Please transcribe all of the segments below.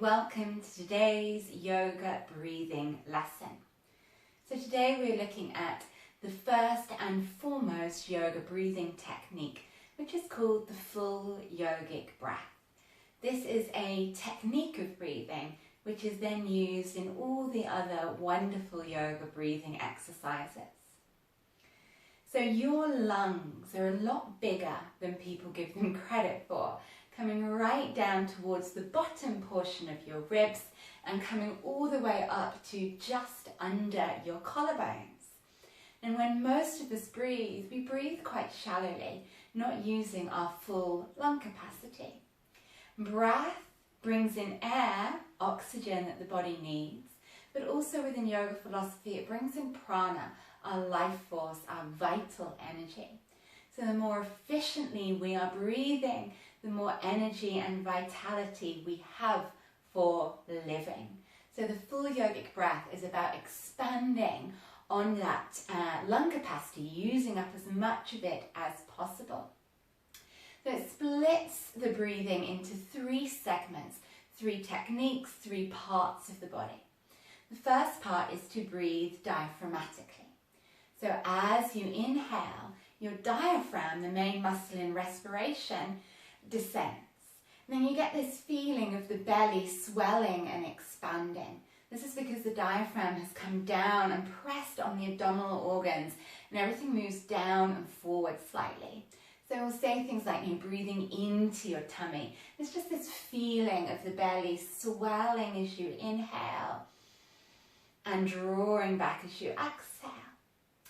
welcome to today's yoga breathing lesson. So today we're looking at the first and foremost yoga breathing technique, which is called the full yogic breath. This is a technique of breathing which is then used in all the other wonderful yoga breathing exercises. So your lungs are a lot bigger than people give them credit for, coming right down towards the bottom portion of your ribs and coming all the way up to just under your collarbones. And when most of us breathe, we breathe quite shallowly, not using our full lung capacity. Breath brings in air, oxygen that the body needs, but also within yoga philosophy it brings in prana, our life force, our vital energy. So the more efficiently we are breathing, the more energy and vitality we have for living. So the full yogic breath is about expanding on that lung capacity, using up as much of it as possible. So it splits the breathing into three segments, three techniques, three parts of the body. The first part is to breathe diaphragmatically. So as you inhale, your diaphragm, the main muscle in respiration, descends. And then you get this feeling of the belly swelling and expanding. This is because the diaphragm has come down and pressed on the abdominal organs and everything moves down and forward slightly. So we'll say things like breathing into your tummy. There's just this feeling of the belly swelling as you inhale and drawing back as you exhale.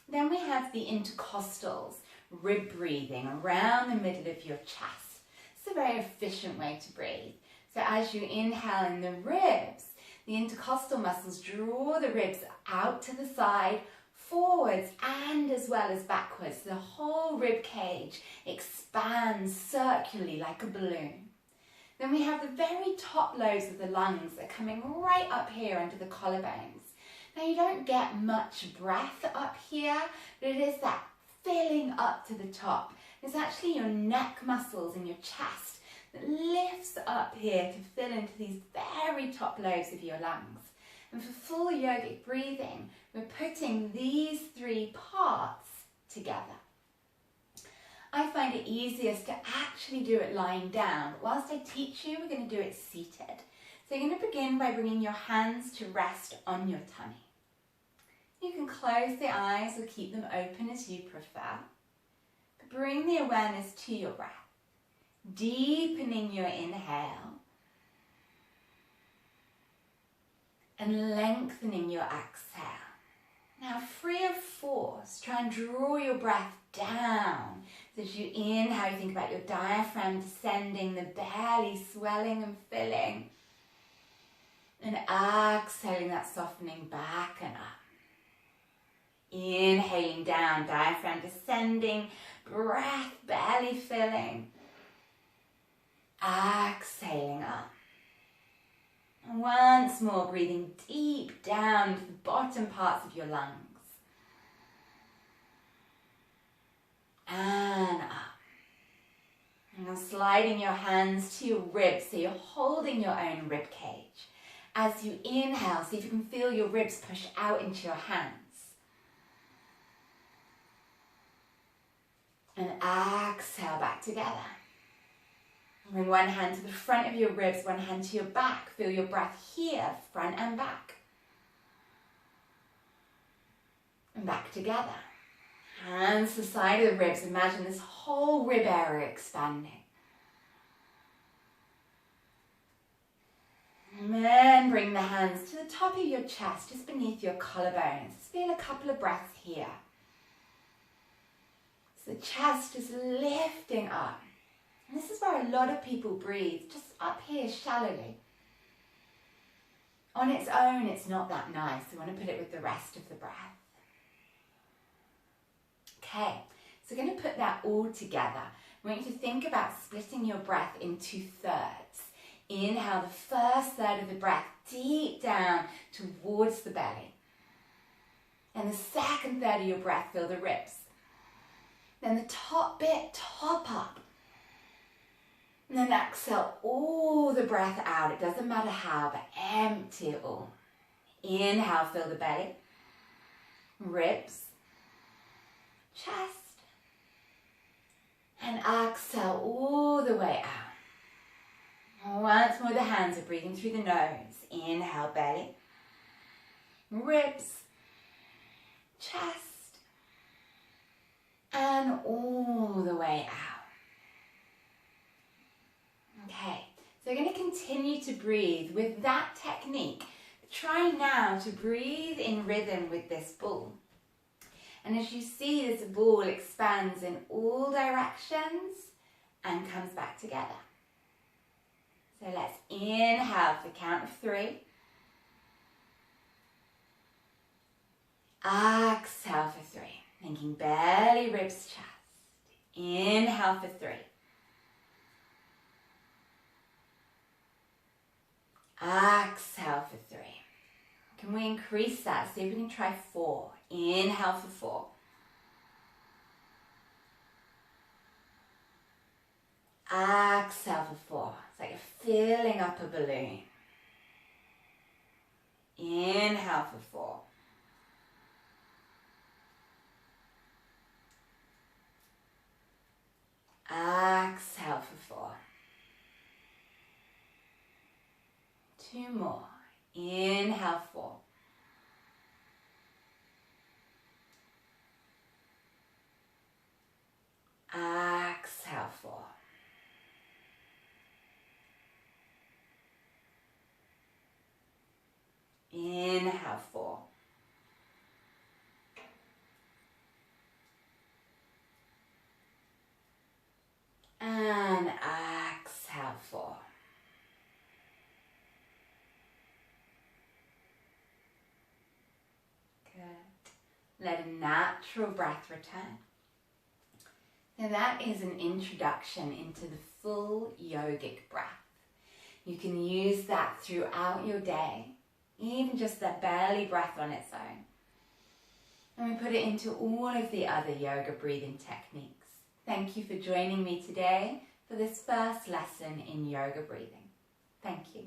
Then we have the intercostals rib breathing around the middle of your chest. It's a very efficient way to breathe. So as you inhale in the ribs, the intercostal muscles draw the ribs out to the side, forwards and as well as backwards. The whole rib cage expands circularly like a balloon. Then we have the very top lobes of the lungs that are coming right up here under the collarbones. Now you don't get much breath up here, but it is that filling up to the top. It's actually your neck muscles in your chest that lifts up here to fill into these very top lobes of your lungs. And for full yogic breathing, we're putting these three parts together. I find it easiest to actually do it lying down. Whilst I teach you, we're going to do it seated. So you're going to begin by bringing your hands to rest on your tummy. You can close the eyes or keep them open as you prefer. But bring the awareness to your breath, deepening your inhale and lengthening your exhale. Now, free of force, try and draw your breath down. So as you inhale, you think about your diaphragm descending, the belly swelling and filling. And exhaling, that softening back and up. Inhaling down, diaphragm descending, breath, belly filling. Exhaling up. And once more, breathing deep down to the bottom parts of your lungs. And up. And now sliding your hands to your ribs, so you're holding your own rib cage. As you inhale, see if you can feel your ribs push out into your hands. And exhale back together. Bring one hand to the front of your ribs, one hand to your back. Feel your breath here, front and back. And back together. Hands to the side of the ribs. Imagine this whole rib area expanding. And then bring the hands to the top of your chest, just beneath your collarbones. Feel a couple of breaths here. So the chest is lifting up. And this is where a lot of people breathe, just up here shallowly. On its own, it's not that nice. We want to put it with the rest of the breath. Okay, so we're going to put that all together. I want you to think about splitting your breath into thirds. Inhale the first third of the breath deep down towards the belly. And the second third of your breath, fill the ribs. Then the top bit, top up. And then exhale all the breath out. It doesn't matter how, but empty it all. Inhale, fill the belly, ribs, chest, and exhale all the way out. Once more, the hands are breathing through the nose. Inhale, belly, ribs, chest, and all the way out. Okay, so we're going to continue to breathe with that technique. Try now to breathe in rhythm with this ball. And as you see, this ball expands in all directions and comes back together. So let's inhale for the count of 3. Exhale for 3. Thinking belly, ribs, chest. Inhale for 3. Exhale for 3. Can we increase that? See if we can try 4. Inhale for 4. Exhale for 4. It's like you're filling up a balloon. Inhale for 4. Exhale for 4. 2 more. Inhale 4. Exhale 4. Inhale 4. And exhale 4. Good. Let a natural breath return. Now that is an introduction into the full yogic breath. You can use that throughout your day, even just that belly breath on its own. And we put it into all of the other yoga breathing techniques. Thank you for joining me today for this first lesson in yoga breathing. Thank you.